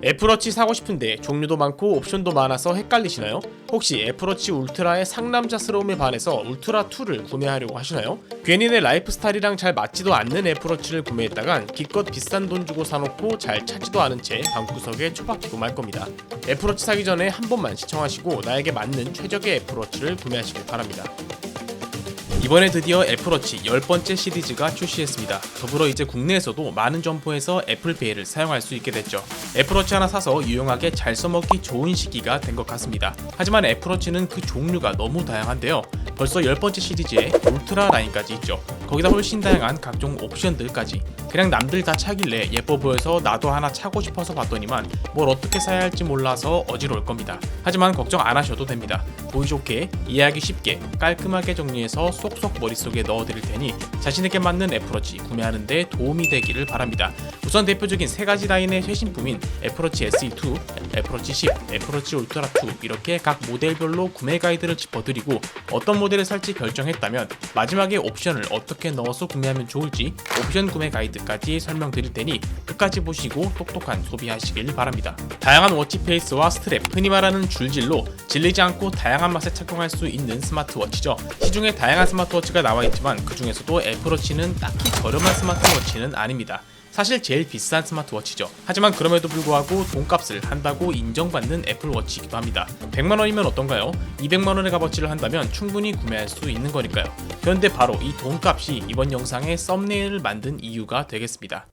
애플워치 사고 싶은데 종류도 많고 옵션도 많아서 헷갈리시나요? 혹시 애플워치 울트라의 상남자스러움에 반해서 울트라2를 구매하려고 하시나요? 괜히 내 라이프스타일이랑 잘 맞지도 않는 애플워치를 구매했다간 기껏 비싼 돈 주고 사놓고 잘 차지도 않은 채 방구석에 처박히고 말 겁니다. 애플워치 사기 전에 한 번만 시청하시고 나에게 맞는 최적의 애플워치를 구매하시길 바랍니다. 이번에 드디어 애플워치 10번째 시리즈가 출시했습니다. 더불어 이제 국내에서도 많은 점포에서 애플페이를 사용할 수 있게 됐죠. 애플워치 하나 사서 유용하게 잘 써먹기 좋은 시기가 된 것 같습니다. 하지만 애플워치는 그 종류가 너무 다양한데요. 벌써 10번째 시리즈에 울트라 라인까지 있죠. 거기다 훨씬 다양한 각종 옵션들까지. 그냥 남들 다 차길래 예뻐 보여서 나도 하나 차고 싶어서 봤더니만 뭘 어떻게 사야 할지 몰라서 어지러울 겁니다. 하지만 걱정 안 하셔도 됩니다. 보기 좋게, 이해하기 쉽게, 깔끔하게 정리해서 쏙쏙 머릿속에 넣어드릴 테니 자신에게 맞는 애플워치 구매하는데 도움이 되기를 바랍니다. 우선 대표적인 세 가지 라인의 최신품인 애플워치 SE2, 애플워치 10, 애플워치 울트라 2 이렇게 각 모델별로 구매 가이드를 짚어드리고 어떤 모델을 살지 결정했다면 마지막에 옵션을 어떻게 넣어서 구매하면 좋을지 옵션 구매 가이드까지 설명드릴 테니 끝까지 보시고 똑똑한 소비하시길 바랍니다. 다양한 워치 페이스와 스트랩, 흔히 말하는 줄질로 질리지 않고 다양한 맛에 착용할 수 있는 스마트워치죠. 시중에 다양한 스마트워치가 나와있지만 그 중에서도 애플워치는 딱히 저렴한 스마트워치는 아닙니다. 사실 제일 비싼 스마트워치죠. 하지만 그럼에도 불구하고 돈값을 한다고 인정받는 애플워치이기도 합니다. 100만원이면 어떤가요? 200만원의 값어치를 한다면 충분히 구매할 수 있는 거니까요. 그런데 바로 이 돈값이 이번 영상의 썸네일을 만든 이유가 되겠습니다.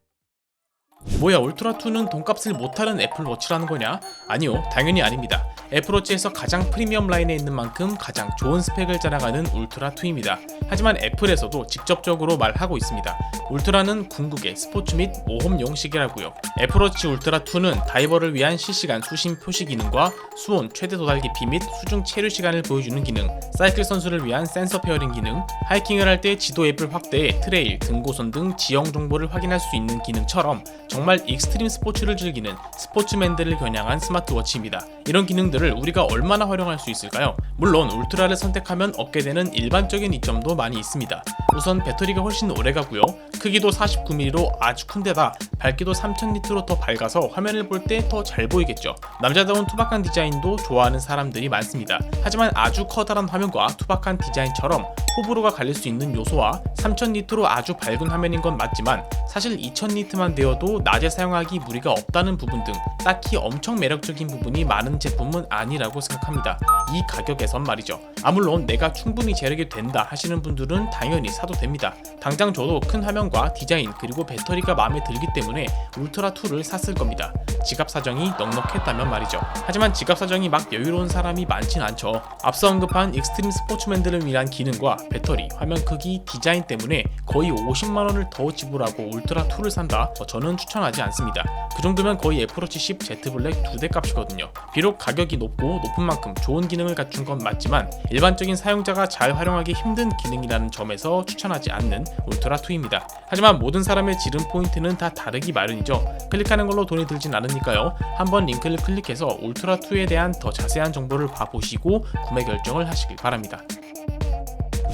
뭐야, 울트라2는 돈값을 못하는 애플워치라는 거냐? 아니요, 당연히 아닙니다. 애플워치에서 가장 프리미엄 라인에 있는 만큼 가장 좋은 스펙을 자랑하는 울트라2입니다. 하지만 애플에서도 직접적으로 말하고 있습니다. 울트라는 궁극의 스포츠 및 모험용 시계라고요. 애플워치 울트라2는 다이버를 위한 실시간 수심 표시 기능과 수온 최대 도달 깊이 및 수중 체류 시간을 보여주는 기능, 사이클 선수를 위한 센서 페어링 기능, 하이킹을 할 때 지도 앱을 확대해 트레일, 등고선 등 지형 정보를 확인할 수 있는 기능처럼 정말 익스트림 스포츠를 즐기는 스포츠맨들을 겨냥한 스마트워치입니다. 이런 기능들을 우리가 얼마나 활용할 수 있을까요? 물론 울트라를 선택하면 얻게 되는 일반적인 이점도 많이 있습니다. 우선 배터리가 훨씬 오래가고요. 크기도 49mm로 아주 큰데다 밝기도 3000니트로 더 밝아서 화면을 볼 때 더 잘 보이겠죠. 남자다운 투박한 디자인도 좋아하는 사람들이 많습니다. 하지만 아주 커다란 화면과 투박한 디자인처럼 호불호가 갈릴 수 있는 요소와 3000니트로 아주 밝은 화면인 건 맞지만 사실 2000니트만 되어도 낮에 사용하기 무리가 없다는 부분 등 딱히 엄청 매력적인 부분이 많은 제품은 아니라고 생각합니다. 이 가격에선 말이죠. 물론 내가 충분히 재력이 된다 하시는 분들은 당연히 사도 됩니다. 당장 저도 큰 화면과 디자인 그리고 배터리가 마음에 들기 때문에 울트라2를 샀을 겁니다. 지갑 사정이 넉넉했다면 말이죠. 하지만 지갑 사정이 막 여유로운 사람이 많진 않죠. 앞서 언급한 익스트림 스포츠맨들을 위한 기능과 배터리, 화면 크기, 디자인 때문에 거의 50만원을 더 지불하고 울트라2를 산다? 저는 추천하지 않습니다. 그 정도면 거의 애플워치 10 Z 블랙 2대 값이거든요. 비록 가격이 높고 높은 만큼 좋은 기능을 갖춘 건 맞지만 일반적인 사용자가 잘 활용하기 힘든 기능이라는 점에서 추천하지 않는 울트라2입니다. 하지만 모든 사람의 지름 포인트는 다 다르기 마련이죠. 클릭하는 걸로 돈이 들진 않으니까요. 한번 링크를 클릭해서 울트라2에 대한 더 자세한 정보를 봐보시고 구매 결정을 하시길 바랍니다.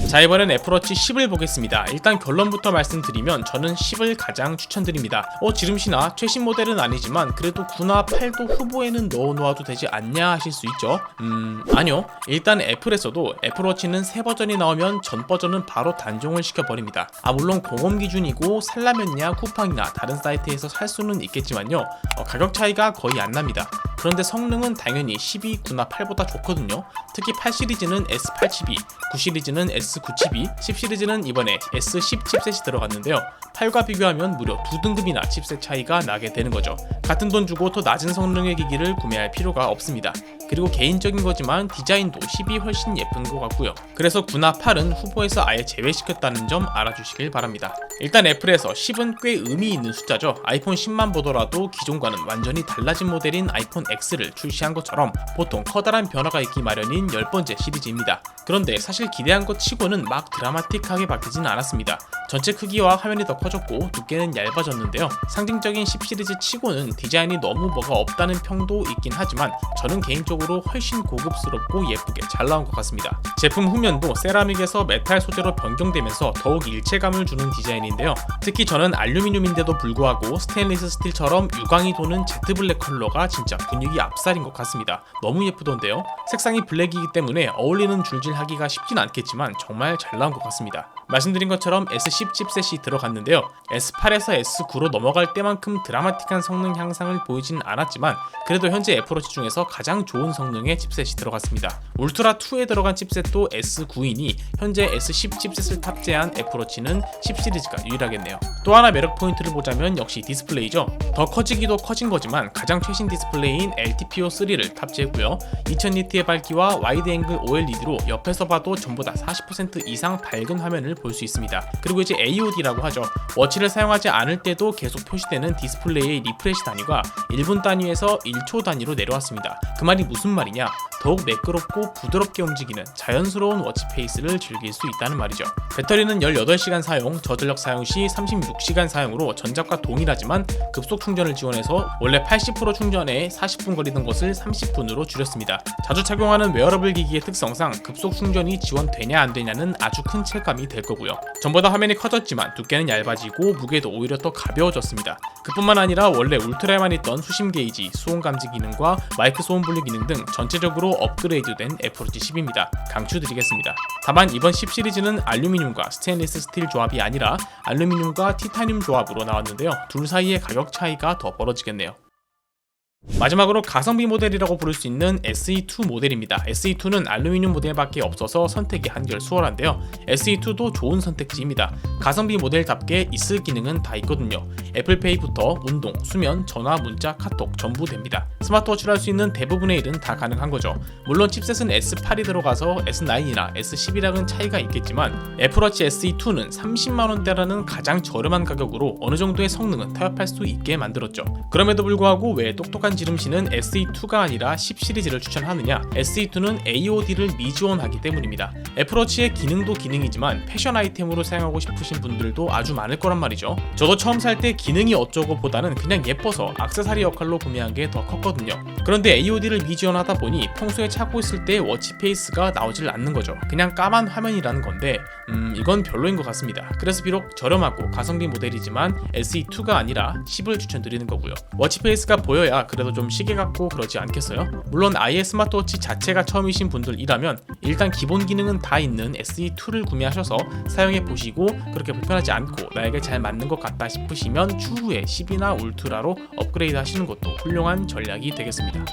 자, 이번엔 애플워치 10을 보겠습니다. 일단 결론부터 말씀드리면 저는 10을 가장 추천드립니다. 지름신화 최신 모델은 아니지만 그래도 9나 8도 후보에는 넣어놓아도 되지 않냐 하실 수 있죠. 아니요. 일단 애플에서도 애플워치는 새 버전이 나오면 전 버전은 바로 단종을 시켜버립니다. 물론 공홈 기준이고 살라면냐 쿠팡이나 다른 사이트에서 살 수는 있겠지만요. 가격 차이가 거의 안 납니다. 그런데 성능은 당연히 12, 9나 8보다 좋거든요. 특히 8 시리즈는 S8 칩이, 9 시리즈는 S9 칩이, 10 시리즈는 이번에 S10 칩셋이 들어갔는데요. 8과 비교하면 무려 2등급이나 칩셋 차이가 나게 되는 거죠. 같은 돈 주고 더 낮은 성능의 기기를 구매할 필요가 없습니다. 그리고 개인적인 거지만 디자인도 10이 훨씬 예쁜 것 같고요. 그래서 9나 8은 후보에서 아예 제외시켰다는 점 알아주시길 바랍니다. 일단 애플에서 10은 꽤 의미 있는 숫자죠. 아이폰 10만 보더라도 기존과는 완전히 달라진 모델인 아이폰 X를 출시한 것처럼 보통 커다란 변화가 있기 마련인 10번째 시리즈입니다. 그런데 사실 기대한 것 치고는 막 드라마틱하게 바뀌진 않았습니다. 전체 크기와 화면이 더 커졌고 두께는 얇아졌는데요. 상징적인 10 시리즈 치고는 디자인이 너무 뭐가 없다는 평도 있긴 하지만 저는 개인적으로 전체적으로 훨씬 고급스럽고 예쁘게 잘 나온 것 같습니다. 제품 후면도 세라믹에서 메탈 소재로 변경되면서 더욱 일체감을 주는 디자인인데요. 특히 저는 알루미늄인데도 불구하고 스테인리스 스틸처럼 유광이 도는 제트 블랙 컬러가 진짜 분위기 압살인 것 같습니다. 너무 예쁘던데요. 색상이 블랙이기 때문에 어울리는 줄질하기가 쉽진 않겠지만 정말 잘 나온 것 같습니다. 말씀드린 것처럼 S10 칩셋이 들어갔는데요. S8에서 S9로 넘어갈 때만큼 드라마틱한 성능 향상을 보이진 않았지만 그래도 현재 애플워치 중에서 가장 좋은 성능의 칩셋이 들어갔습니다. 울트라2에 들어간 칩셋도 S9이니 현재 S10 칩셋을 탑재한 애플워치는 10 시리즈가 유일하겠네요. 또 하나 매력 포인트를 보자면 역시 디스플레이죠. 더 커지기도 커진 거지만 가장 최신 디스플레이인 LTPO3를 탑재했고요. 2000니트의 밝기와 와이드 앵글 OLED로 옆에서 봐도 전보다 40% 이상 밝은 화면을 볼 수 있습니다. 그리고 이제 AOD라고 하죠. 워치를 사용하지 않을 때도 계속 표시되는 디스플레이의 리프레시 단위가 1분 단위에서 1초 단위로 내려왔습니다. 그 말이 무슨 말이냐? 더욱 매끄럽고 부드럽게 움직이는 자연스러운 워치 페이스를 즐길 수 있다는 말이죠. 배터리는 18시간 사용, 저전력 사용 시 36시간 사용으로 전작과 동일하지만 급속 충전을 지원해서 원래 80% 충전에 40분 걸리던 것을 30분으로 줄였습니다. 자주 착용하는 웨어러블 기기의 특성상 급속 충전이 지원되냐 안 되냐는 아주 큰 체감이 될 거고요. 전보다 화면이 커졌지만 두께는 얇아지고 무게도 오히려 더 가벼워졌습니다. 그뿐만 아니라 원래 울트라에만 있던 수심 게이지, 수온 감지 기능과 마이크 소음 분류 기능 등 전체적으로 업그레이드된 애플워치 10입니다. 강추드리겠습니다. 다만 이번 10 시리즈는 알루미늄과 스테인리스 스틸 조합이 아니라 알루미늄과 티타늄 조합으로 나왔는데요. 둘 사이의 가격 차이가 더 벌어지겠네요. 마지막으로 가성비 모델이라고 부를 수 있는 SE2 모델입니다. SE2는 알루미늄 모델밖에 없어서 선택이 한결 수월한데요. SE2도 좋은 선택지입니다. 가성비 모델답게 있을 기능은 다 있거든요. 애플페이부터 운동, 수면, 전화, 문자, 카톡 전부 됩니다. 스마트워치로 할 수 있는 대부분의 일은 다 가능한 거죠. 물론 칩셋은 S8이 들어가서 S9이나 S10이랑은 차이가 있겠지만 애플워치 SE2는 30만원대라는 가장 저렴한 가격으로 어느 정도의 성능은 타협할 수 있게 만들었죠. 그럼에도 불구하고 왜 똑똑한 지름신은 SE2가 아니라 10 시리즈를 추천하느냐? SE2는 AOD를 미지원하기 때문입니다. 애플워치의 기능도 기능이지만 패션 아이템으로 사용하고 싶으신 분들도 아주 많을 거란 말이죠. 저도 처음 살 때 기능이 어쩌고 보다는 그냥 예뻐서 액세서리 역할로 구매한 게 더 컸거든요. 그런데 AOD를 미지원하다 보니 평소에 차고 있을 때 워치 페이스가 나오질 않는 거죠. 그냥 까만 화면이라는 건데 이건 별로인 것 같습니다. 그래서 비록 저렴하고 가성비 모델이지만 SE2가 아니라 10을 추천드리는 거고요. 워치 페이스가 보여야 그래도 좀 시계 같고 그러지 않겠어요? 물론 아예 스마트워치 자체가 처음이신 분들이라면 일단 기본 기능은 다 있는 SE2를 구매하셔서 사용해 보시고 그렇게 불편하지 않고 나에게 잘 맞는 것 같다 싶으시면 추후에 10이나 울트라로 업그레이드 하시는 것도 훌륭한 전략이 되겠습니다.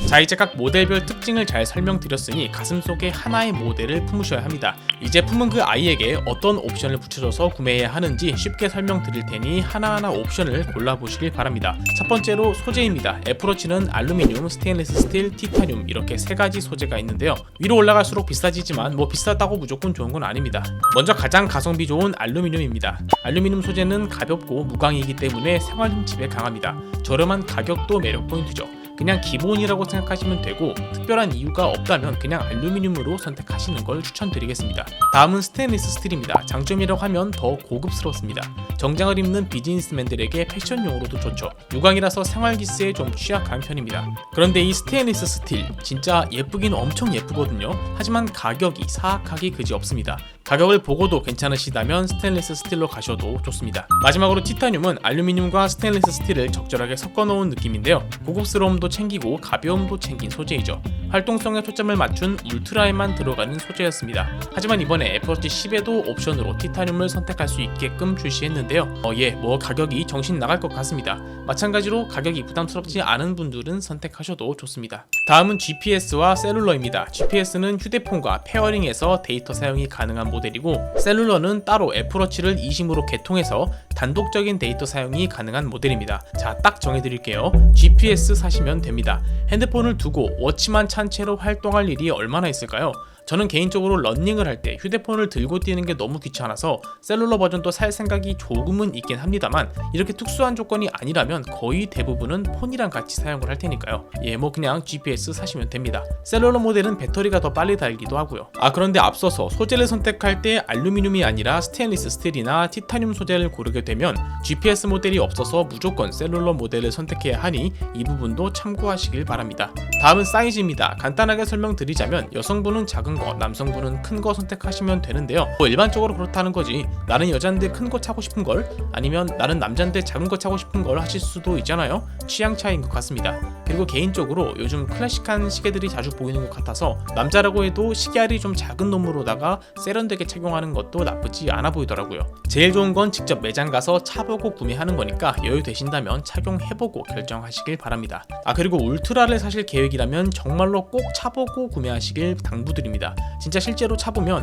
자, 이제 각 모델별 특징을 잘 설명드렸으니 가슴속에 하나의 모델을 품으셔야 합니다. 이 제품은 그 아이에게 어떤 옵션을 붙여줘서 구매해야 하는지 쉽게 설명드릴 테니 하나하나 옵션을 골라보시길 바랍니다. 첫 번째로 소재입니다. 애플워치는 알루미늄, 스테인리스 스틸, 티타늄 이렇게 세 가지 소재가 있는데요. 위로 올라갈수록 비싸지지만 뭐 비싸다고 무조건 좋은 건 아닙니다. 먼저 가장 가성비 좋은 알루미늄입니다. 알루미늄 소재는 가볍고 무광이기 때문에 생활 흠집에 강합니다. 저렴한 가격도 매력 포인트죠. 그냥 기본이라고 생각하시면 되고 특별한 이유가 없다면 그냥 알루미늄으로 선택하시는 걸 추천드리겠습니다. 다음은 스테인리스 스틸입니다. 장점이라고 하면 더 고급스럽습니다. 정장을 입는 비즈니스맨들에게 패션용으로도 좋죠. 유광이라서 생활기스에 좀 취약한 편입니다. 그런데 이 스테인리스 스틸 진짜 예쁘긴 엄청 예쁘거든요. 하지만 가격이 사악하기 그지없습니다. 가격을 보고도 괜찮으시다면 스테인리스 스틸로 가셔도 좋습니다. 마지막으로 티타늄은 알루미늄과 스테인리스 스틸을 적절하게 섞어놓은 느낌인데요. 고급스러움도 챙기고 가벼움도 챙긴 소재이죠. 활동성에 초점을 맞춘 울트라에만 들어가는 소재였습니다. 하지만 이번에 애플워치 10에도 옵션으로 티타늄을 선택할 수 있게끔 출시했는데요. 뭐 가격이 정신 나갈 것 같습니다. 마찬가지로 가격이 부담스럽지 않은 분들은 선택하셔도 좋습니다. 다음은 GPS와 셀룰러입니다. GPS는 휴대폰과 페어링해서 데이터 사용이 가능한 모델이고 셀룰러는 따로 애플워치를 이심으로 개통해서 단독적인 데이터 사용이 가능한 모델입니다. 자, 딱 정해드릴게요. GPS 사시면 됩니다. 핸드폰을 두고 워치만 찬 채로 활동할 일이 얼마나 있을까요? 저는 개인적으로 러닝을 할 때 휴대폰을 들고 뛰는 게 너무 귀찮아서 셀룰러 버전도 살 생각이 조금은 있긴 합니다만, 이렇게 특수한 조건이 아니라면 거의 대부분은 폰이랑 같이 사용을 할 테니까요. 뭐 그냥 GPS 사시면 됩니다. 셀룰러 모델은 배터리가 더 빨리 닳기도 하고요. 그런데 앞서서 소재를 선택할 때 알루미늄이 아니라 스테인리스 스틸이나 티타늄 소재를 고르게 되면 GPS 모델이 없어서 무조건 셀룰러 모델을 선택해야 하니 이 부분도 참고하시길 바랍니다. 다음은 사이즈입니다. 간단하게 설명드리자면 여성분은 작은 거, 남성분은 큰 거 선택하시면 되는데요. 일반적으로 그렇다는 거지, 나는 여잔데 큰 거 차고 싶은 걸, 아니면 나는 남잔데 작은 거 차고 싶은 걸 하실 수도 있잖아요. 취향 차이인 것 같습니다. 그리고 개인적으로 요즘 클래식한 시계들이 자주 보이는 것 같아서 남자라고 해도 시계알이 좀 작은 놈으로다가 세련되게 착용하는 것도 나쁘지 않아 보이더라고요. 제일 좋은 건 직접 매장 가서 차보고 구매하는 거니까 여유 되신다면 착용해보고 결정하시길 바랍니다. 그리고 울트라를 사실 계획이라면 정말로 꼭 차보고 구매하시길 당부드립니다. 진짜 실제로 차보면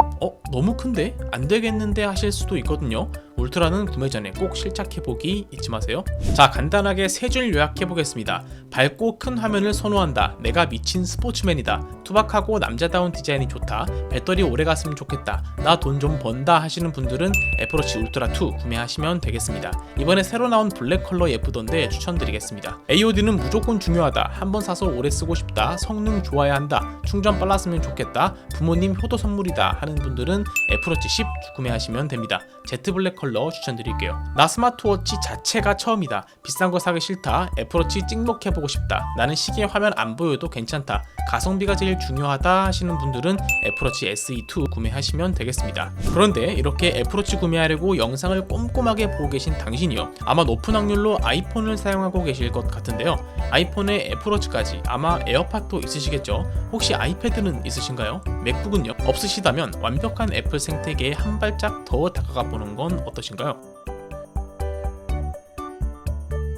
너무 큰데? 안 되겠는데 하실 수도 있거든요. 울트라는 구매 전에 꼭 실착해보기 잊지 마세요. 자, 간단하게 세 줄 요약해보겠습니다. 밝고 큰 화면을 선호한다. 내가 미친 스포츠맨이다. 투박하고 남자다운 디자인이 좋다. 배터리 오래 갔으면 좋겠다. 나 돈 좀 번다 하시는 분들은 애플워치 울트라 2 구매하시면 되겠습니다. 이번에 새로 나온 블랙 컬러 예쁘던데 추천드리겠습니다. AOD는 무조건 중요하다. 한번 사서 오래 쓰고 싶다. 성능 좋아야 한다. 충전 빨랐으면 좋겠다. 부모님 효도 선물이다 하는 분들은 애플워치 10 구매하시면 됩니다. 제트 블랙 컬러 추천드릴게요. 나 스마트워치 자체가 처음이다. 비싼 거 사기 싫다. 애플워치 찍먹해보고 싶다. 나는 시계 화면 안 보여도 괜찮다. 가성비가 제일 중요하다 하시는 분들은 애플워치 SE2 구매하시면 되겠습니다. 그런데 이렇게 애플워치 구매하려고 영상을 꼼꼼하게 보고 계신 당신이요, 아마 높은 확률로 아이폰을 사용하고 계실 것 같은데요. 아이폰에 애플워치까지, 아마 에어팟도 있으시겠죠. 혹시 아이패드는 있으신가요? 맥북은요? 없으시다면 완벽한 애플 생태계에 한 발짝 더 다가가 보는 건 어떠신가요?